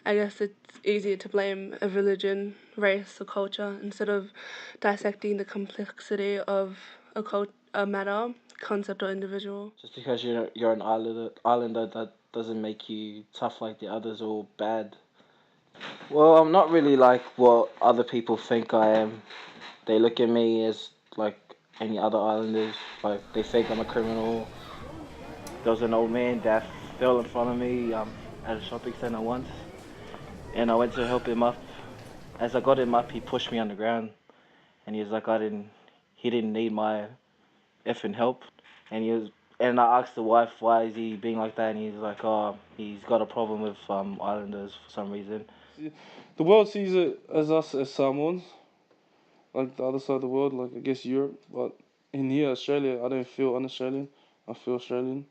I guess it's easier to blame a religion, race, or culture instead of dissecting the complexity of a matter, concept, or individual. Just because you're an islander, that doesn't make you tough like the others or bad. Well, I'm not really like what other people think I am. They look at me as like any other islanders. Like they think I'm a criminal. There was an old man that fell in front of me at a shopping center once, and I went to help him up. As I got him up, he pushed me on the ground, and he was like, he didn't need my effing help, and and I asked the wife why is he being like that, and he's like, oh, he's got a problem with islanders for some reason. The world sees it as us as Samoans, like the other side of the world, like I guess Europe. But in here, Australia, I don't feel un-Australian. I feel Australian.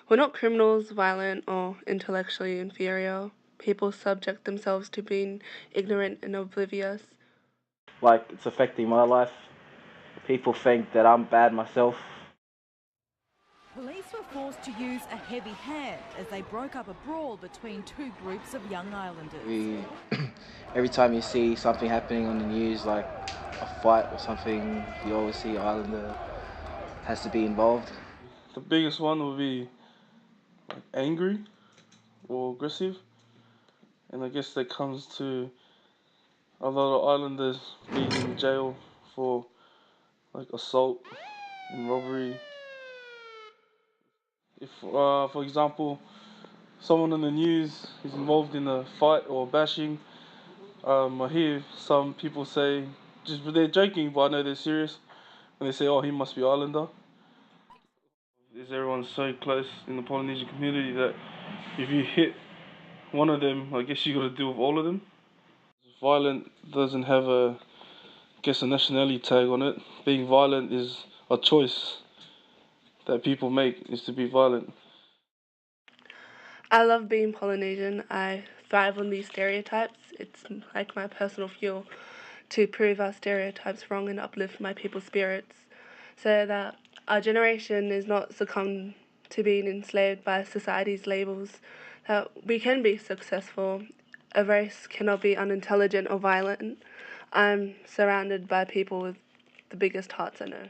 We're not criminals, violent, or intellectually inferior. People subject themselves to being ignorant and oblivious. Like it's affecting my life. People think that I'm bad myself. Police were forced to use a heavy hand as they broke up a brawl between two groups of young islanders. Every time you see something happening on the news, like a fight or something, you always see Islander has to be involved. The biggest one would be like angry or aggressive, and I guess that comes to a lot of islanders being in jail for like assault and robbery. If, for example, someone on the news is involved in a fight or bashing, I hear some people say, just they're joking, but I know they're serious, and they say, "Oh, he must be Islander." Is everyone so close in the Polynesian community that if you hit one of them, I guess you got to deal with all of them. Violent doesn't have a nationality tag on it. Being violent is a choice that people make, is to be violent. I love being Polynesian. I thrive on these stereotypes. It's like my personal fuel to prove our stereotypes wrong and uplift my people's spirits so that our generation is not succumb to being enslaved by society's labels, that we can be successful. A race cannot be unintelligent or violent. I'm surrounded by people with the biggest hearts I know.